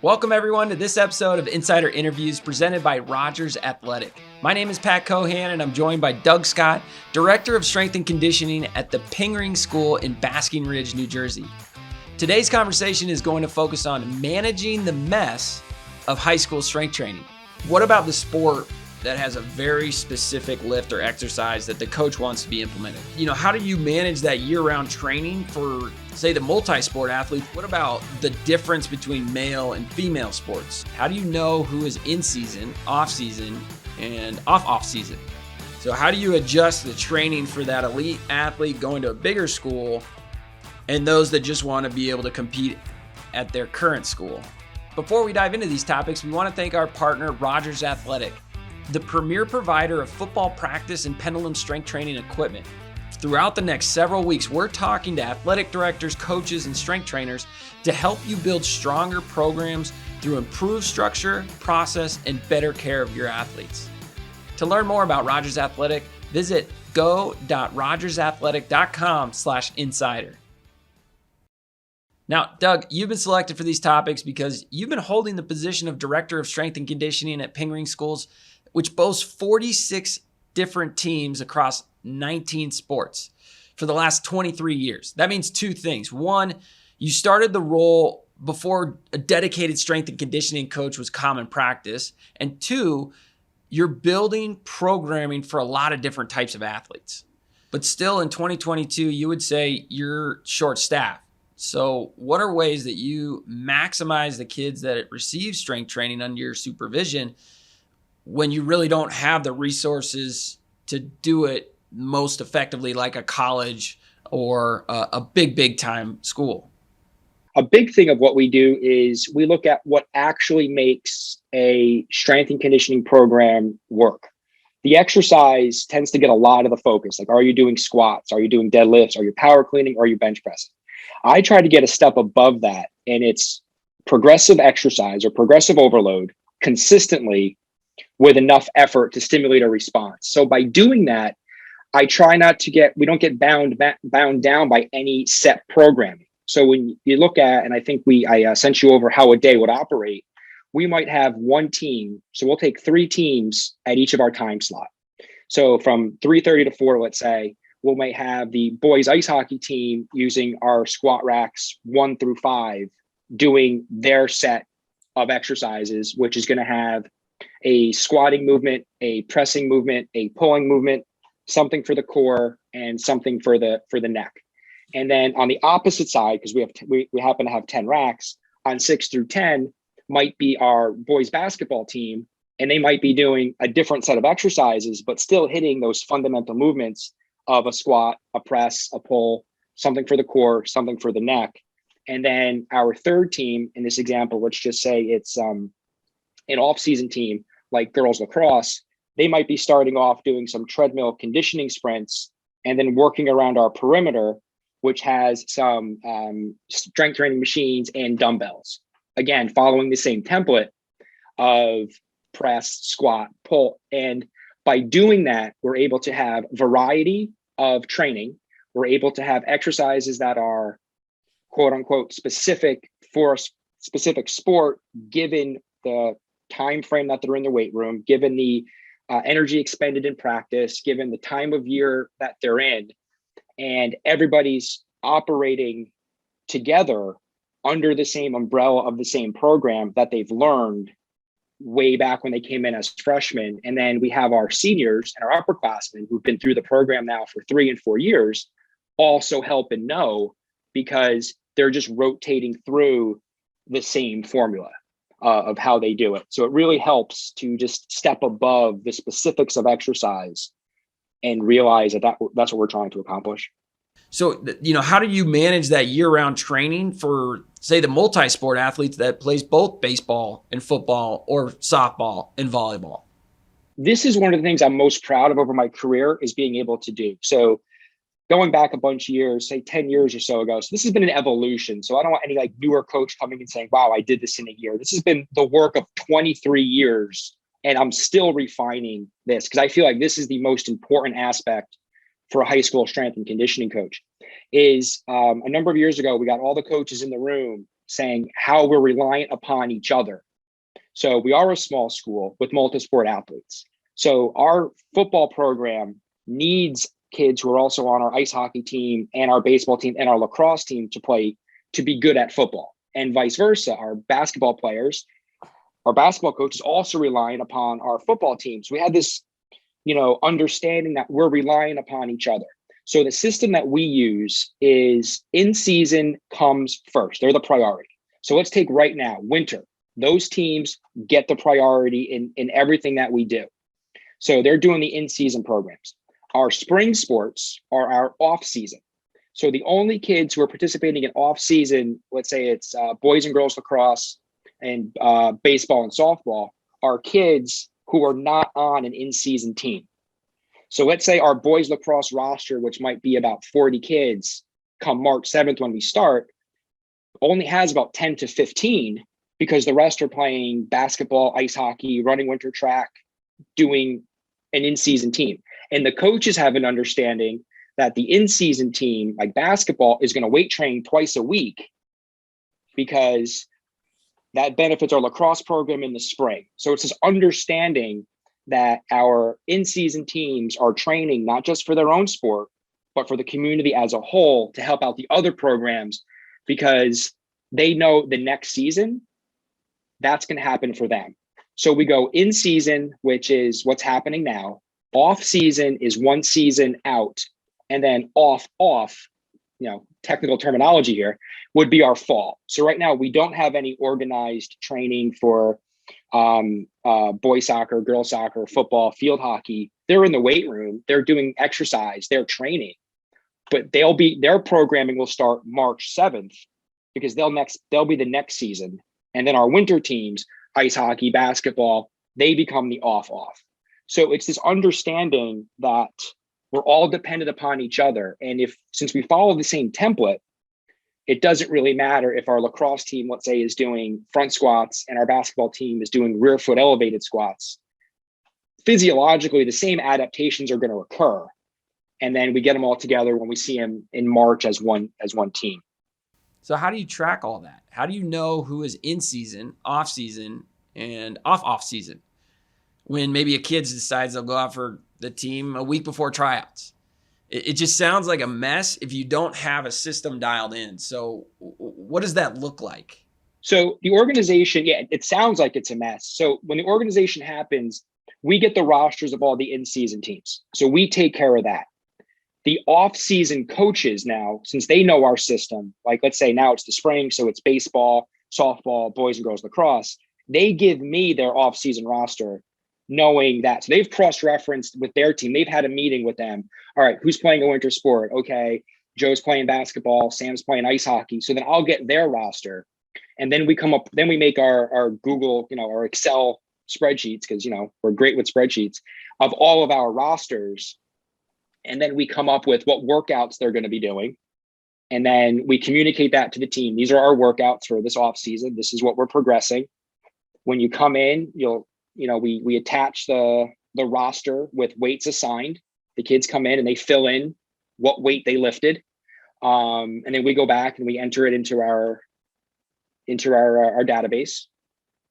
Welcome, everyone, to this episode of Insider Interviews presented by Rogers Athletic. My name is Pat Cohan, and I'm joined by Doug Scott, Director of Strength and Conditioning at the Pingering School in Basking Ridge, New Jersey. Today's conversation is going to focus on managing the mess of high school strength training. What about the sport that has a very specific lift or exercise that the coach wants to be implemented? How do you manage that year-round training for, say, the multi-sport athlete? What about the difference between male and female sports? How do you know who is in season, off season, and off season? So how do you adjust the training for that elite athlete going to a bigger school and those that just want to be able to compete at their current school? Before we dive into these topics, we want to thank our partner, Rogers Athletic, the premier provider of football practice and pendulum strength training equipment. Throughout the next several weeks, we're talking to athletic directors, coaches, and strength trainers to help you build stronger programs through improved structure, process, and better care of your athletes. To learn more about Rogers Athletic, visit go.rogersathletic.com/insider. Now, Doug, you've been selected for these topics because you've been holding the position of Director of Strength and Conditioning at Pingering Schools, which boasts 46 different teams across 19 sports for the last 23 years. That means two things. One, you started the role before a dedicated strength and conditioning coach was common practice. And two, you're building programming for a lot of different types of athletes. But still in 2022, you would say you're short-staffed. So what are ways that you maximize the kids that receive strength training under your supervision when you really don't have the resources to do it most effectively, like a college or a big time school? A big thing of what we do is we look at what actually makes a strength and conditioning program work. The exercise tends to get a lot of the focus. Like, are you doing squats? Are you doing deadlifts? Are you power cleaning? Or are you bench pressing? I try to get a step above that, and it's progressive exercise or progressive overload consistently with enough effort to stimulate a response. So by doing that, I try not to we don't get bound down by any set programming. So when you look at, and I think I sent you over how a day would operate, we might have one team. So we'll take three teams at each of our time slot. So from 3:30 to 4, let's say, we might have the boys ice hockey team using our squat racks 1 through 5, doing their set of exercises, which is going to have a squatting movement, a pressing movement, a pulling movement, something for the core, and something for the neck. And then on the opposite side, because we happen to have 10 racks, on 6 through 10 might be our boys basketball team, and they might be doing a different set of exercises, but still hitting those fundamental movements of a squat, a press, a pull, something for the core, something for the neck. And then our third team, in this example, let's just say it's an off-season team like girls lacrosse, they might be starting off doing some treadmill conditioning sprints and then working around our perimeter, which has some strength training machines and dumbbells. Again, following the same template of press, squat, pull. And by doing that, we're able to have variety of training. We're able to have exercises that are quote unquote specific for a specific sport, given the time frame that they're in the weight room, given the energy expended in practice, given the time of year that they're in, and everybody's operating together under the same umbrella of the same program that they've learned way back when they came in as freshmen. And then we have our seniors and our upperclassmen who've been through the program now for 3 and 4 years also help and know, because they're just rotating through the same formula of how they do it. So it really helps to just step above the specifics of exercise and realize that's what we're trying to accomplish. So, how do you manage that year-round training for, say, the multi-sport athletes that plays both baseball and football or softball and volleyball? This is one of the things I'm most proud of over my career, is being able to do. So going back a bunch of years, say 10 years or so ago. So this has been an evolution. So I don't want any newer coach coming and saying, wow, I did this in a year. This has been the work of 23 years. And I'm still refining this because I feel like this is the most important aspect for a high school strength and conditioning coach. Is a number of years ago, we got all the coaches in the room saying how we're reliant upon each other. So we are a small school with multi-sport athletes. So our football program needs kids who are also on our ice hockey team and our baseball team and our lacrosse team to be good at football, and vice versa. Our basketball players, our basketball coaches also relying upon our football teams. We had this, understanding that we're relying upon each other. So the system that we use is in season comes first. They're the priority. So let's take right now, winter. Those teams get the priority in everything that we do. So they're doing the in-season programs. Our spring sports are our off-season. So the only kids who are participating in off-season, let's say it's boys and girls lacrosse and baseball and softball, are kids who are not on an in-season team. So let's say our boys lacrosse roster, which might be about 40 kids come March 7th when we start, only has about 10 to 15 because the rest are playing basketball, ice hockey, running winter track, doing an in-season team. And the coaches have an understanding that the in-season team, like basketball, is going to weight train twice a week because that benefits our lacrosse program in the spring. So it's this understanding that our in-season teams are training not just for their own sport, but for the community as a whole to help out the other programs, because they know the next season, that's going to happen for them. So we go in season, which is what's happening now. Off season is one season out, and then off, technical terminology here would be our fall. So right now we don't have any organized training for boys soccer, girls soccer, football, field hockey. They're in the weight room, they're doing exercise, they're training, but their programming will start March 7th because they'll be the next season. And then our winter teams, ice hockey, basketball, they become the off. So it's this understanding that we're all dependent upon each other. And since we follow the same template, it doesn't really matter if our lacrosse team, let's say, is doing front squats and our basketball team is doing rear foot elevated squats. Physiologically, the same adaptations are going to occur. And then we get them all together when we see them in March as one team. So how do you track all that? How do you know who is in season, off season, and off season? When maybe a kid decides they'll go out for the team a week before tryouts. It just sounds like a mess if you don't have a system dialed in. So what does that look like? So the organization, it sounds like it's a mess. So when the organization happens, we get the rosters of all the in-season teams. So we take care of that. The off-season coaches now, since they know our system, like let's say now it's the spring, so it's baseball, softball, boys and girls lacrosse, they give me their off-season roster knowing that. So they've cross-referenced with their team. They've had a meeting with them. All right, who's playing a winter sport? Okay, Joe's playing basketball, Sam's playing ice hockey. So then I'll get their roster. And then we make our Google, our Excel spreadsheets, because, we're great with spreadsheets of all of our rosters. And then we come up with what workouts they're going to be doing. And then we communicate that to the team. These are our workouts for this off season. This is what we're progressing. When you come in, we attach the roster with weights assigned. The kids come in and they fill in what weight they lifted. And then we go back and we enter it into our database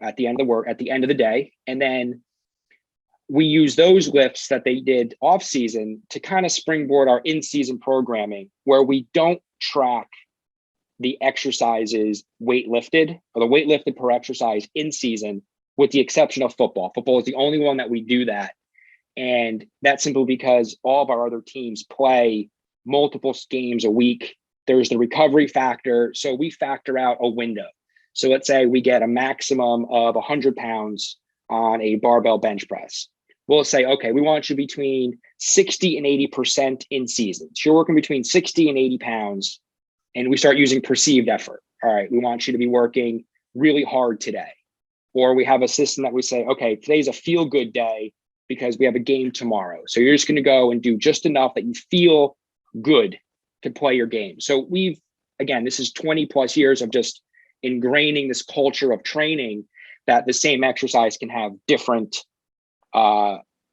at the end of the day. And then we use those lifts that they did off season to kind of springboard our in-season programming, where we don't track the exercises weight lifted or the weight lifted per exercise in season, with the exception of football. Football is the only one that we do that. And that's simply because all of our other teams play multiple games a week. There's the recovery factor. So we factor out a window. So let's say we get a maximum of 100 pounds on a barbell bench press. We'll say, okay, we want you between 60 and 80% in season. So you're working between 60 and 80 pounds, and we start using perceived effort. All right, we want you to be working really hard today. Or we have a system that we say, okay, today's a feel-good day because we have a game tomorrow. So you're just going to go and do just enough that you feel good to play your game. So this is 20 plus years of just ingraining this culture of training that the same exercise can have different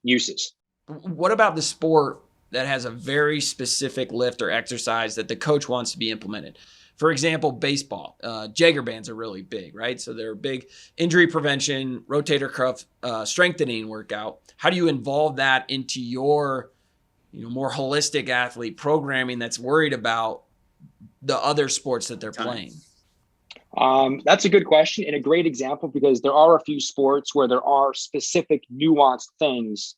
uses. What about the sport that has a very specific lift or exercise that the coach wants to be implemented? For example, baseball, Jaeger bands are really big, right? So they're a big injury prevention, rotator cuff strengthening workout. How do you involve that into your, more holistic athlete programming that's worried about the other sports that they're playing? That's a good question and a great example, because there are a few sports where there are specific nuanced things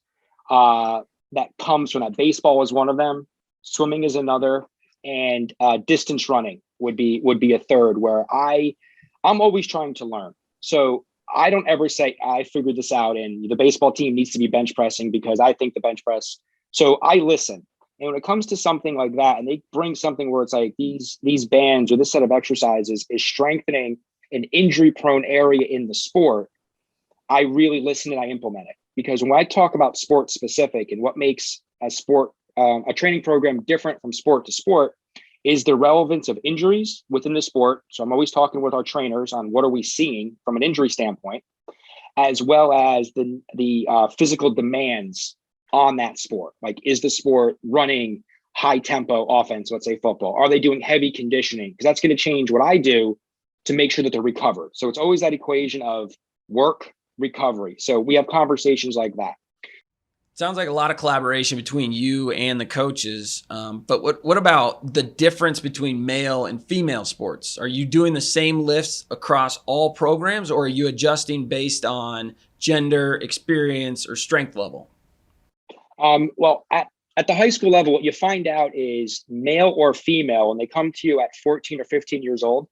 that comes from that. Baseball is one of them. Swimming is another, and distance running would be a third. Where I'm always trying to learn. So I don't ever say I figured this out and the baseball team needs to be bench pressing because I think the bench press. So I listen. And when it comes to something like that, and they bring something where it's like these bands or this set of exercises is strengthening an injury prone area in the sport, I really listen and I implement it. Because when I talk about sport specific and what makes a sport, a training program different from sport to sport, is the relevance of injuries within the sport. So I'm always talking with our trainers on what are we seeing from an injury standpoint, as well as the physical demands on that sport. Like, is the sport running high tempo offense, let's say football? Are they doing heavy conditioning? Because that's going to change what I do to make sure that they're recovered. So it's always that equation of work, recovery. So we have conversations like that. Sounds like a lot of collaboration between you and the coaches. But what about the difference between male and female sports? Are you doing the same lifts across all programs, or are you adjusting based on gender, experience, or strength level? Well, at the high school level, what you find out is male or female, when they come to you at 14 or 15 years old,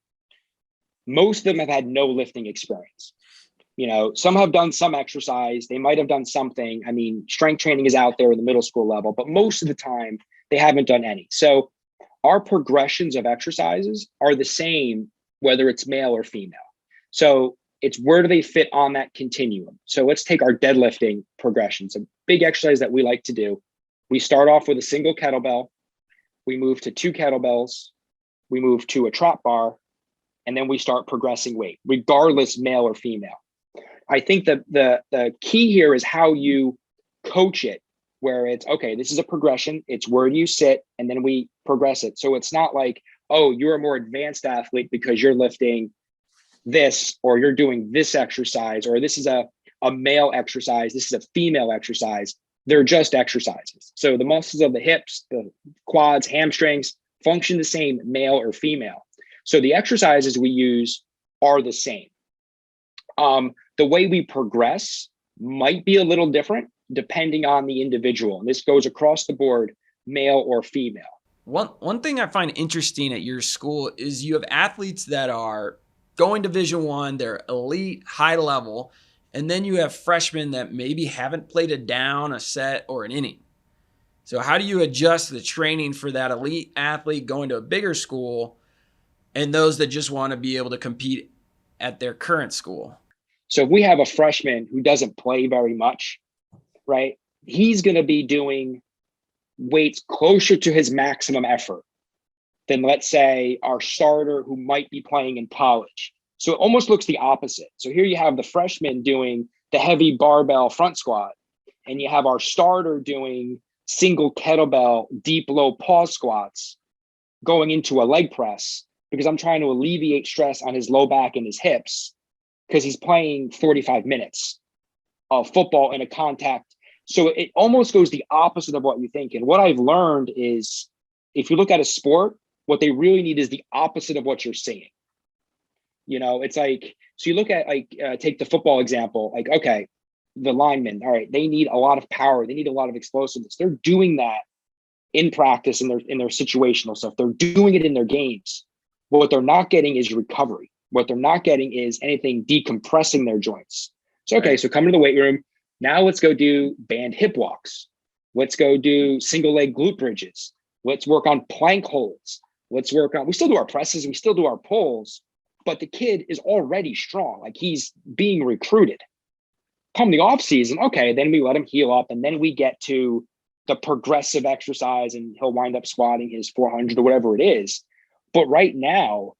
most of them have had no lifting experience. Some have done some exercise. They might have done something. I mean, strength training is out there in the middle school level, but most of the time they haven't done any. So our progressions of exercises are the same, whether it's male or female. So it's where do they fit on that continuum? So let's take our deadlifting progressions, a big exercise that we like to do. We start off with a single kettlebell. We move to 2 kettlebells. We move to a trap bar, and then we start progressing weight, regardless male or female. I think that the key here is how you coach it, where it's, okay, this is a progression. It's where you sit, and then we progress it. So it's not like, oh, you're a more advanced athlete because you're lifting this, or you're doing this exercise, or this is a male exercise, this is a female exercise. They're just exercises. So the muscles of the hips, the quads, hamstrings function the same, male or female. So the exercises we use are the same. The way we progress might be a little different depending on the individual. And this goes across the board, male or female. One thing I find interesting at your school is you have athletes that are going Division I, they're elite, high level, and then you have freshmen that maybe haven't played a down, a set, or an inning. So how do you adjust the training for that elite athlete going to a bigger school and those that just want to be able to compete at their current school? So if we have a freshman who doesn't play very much, right, he's going to be doing weights closer to his maximum effort than, let's say, our starter who might be playing in college. So it almost looks the opposite. So here you have the freshman doing the heavy barbell front squat, and you have our starter doing single kettlebell deep low pause squats going into a leg press, because I'm trying to alleviate stress on his low back and his hips, because he's playing 45 minutes of football in a contact. So it almost goes the opposite of what you think. And what I've learned is, if you look at a sport, what they really need is the opposite of what you're seeing. It's like, so you look at, take the football example, like, okay, the linemen, all right, they need a lot of power. They need a lot of explosiveness. They're doing that in practice, in their situational stuff. They're doing it in their games. But what they're not getting is recovery. What they're not getting is anything decompressing their joints. So, okay, so come to the weight room. Now let's go do band hip walks. Let's go do single leg glute bridges. Let's work on plank holds. We still do our presses. We still do our pulls, but the kid is already strong. Like, he's being recruited. Come the off season, okay, then we let him heal up, and then we get to the progressive exercise, and he'll wind up squatting his 400 or whatever it is. But right now,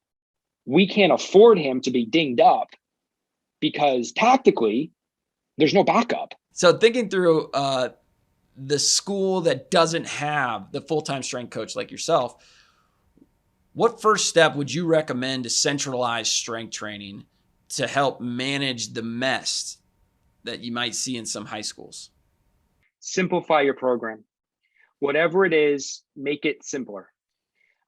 we can't afford him to be dinged up, because tactically, there's no backup. So thinking through the school that doesn't have the full-time strength coach like yourself, What first step would you recommend to centralize strength training to help manage the mess that you might see in some high schools? Simplify your program. Whatever it is, make it simpler.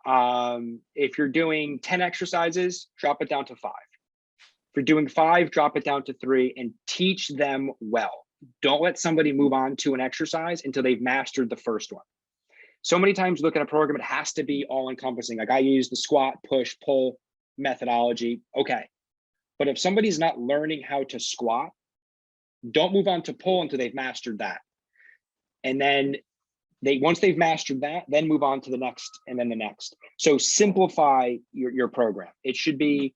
If you're doing 10 exercises, drop it down to 5. If you're doing 5, drop it down to 3 and teach them well. Don't let somebody move on to an exercise until they've mastered the first one. So many times look at a program, it has to be all encompassing. Like I use the squat, push, pull methodology. Okay. But if somebody's not learning how to squat, don't move on to pull until they've mastered that. And then once they've mastered that, then move on to the next and then the next. So simplify your program. It should be,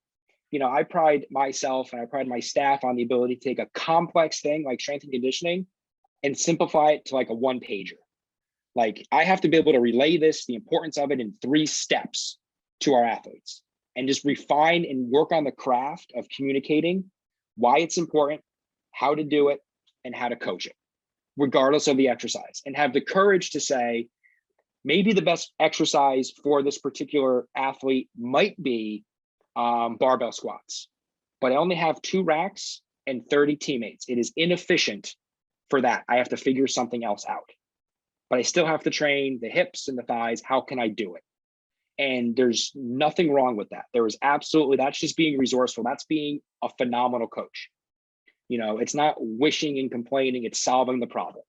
I pride myself and I pride my staff on the ability to take a complex thing like strength and conditioning and simplify it to like a 1-pager. Like I have to be able to relay this, the importance of it in 3 steps to our athletes and just refine and work on the craft of communicating why it's important, how to do it, and how to coach it, regardless of the exercise, and have the courage to say, maybe the best exercise for this particular athlete might be barbell squats, but I only have 2 racks and 30 teammates. It is inefficient for that. I have to figure something else out, but I still have to train the hips and the thighs. How can I do it? And there's nothing wrong with that. There is absolutely, that's just being resourceful. That's being a phenomenal coach. It's not wishing and complaining, it's solving the problem.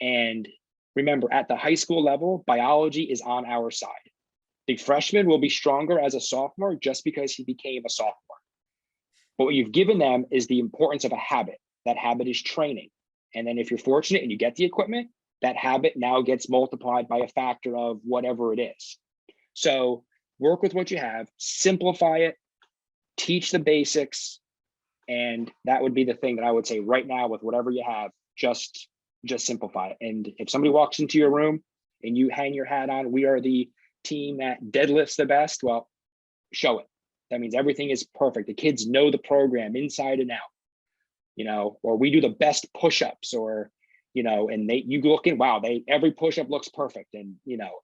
And remember, at the high school level, biology is on our side. The freshman will be stronger as a sophomore just because he became a sophomore. But what you've given them is the importance of a habit. That habit is training. And then if you're fortunate and you get the equipment, that habit now gets multiplied by a factor of whatever it is. So work with what you have, simplify it, teach the basics. And that would be the thing that I would say right now with whatever you have, just simplify it. And if somebody walks into your room and you hang your hat on, we are the team that deadlifts the best, well, show it. That means everything is perfect. The kids know the program inside and out, or we do the best push-ups or, and you look in, wow, every push-up looks perfect. And,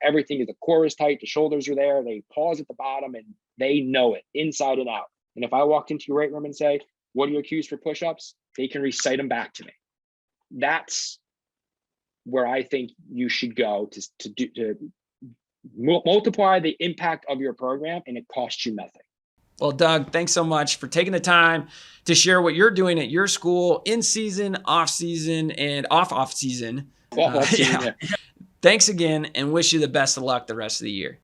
everything is, the core is tight, the shoulders are there, they pause at the bottom and they know it inside and out. And if I walked into your weight room and say, what are your cues for push-ups? They can recite them back to me. That's where I think you should go to multiply the impact of your program, and it costs you nothing. Well, Doug, thanks so much for taking the time to share what you're doing at your school in season, off season, and off season. Yeah. Thanks again, and wish you the best of luck the rest of the year.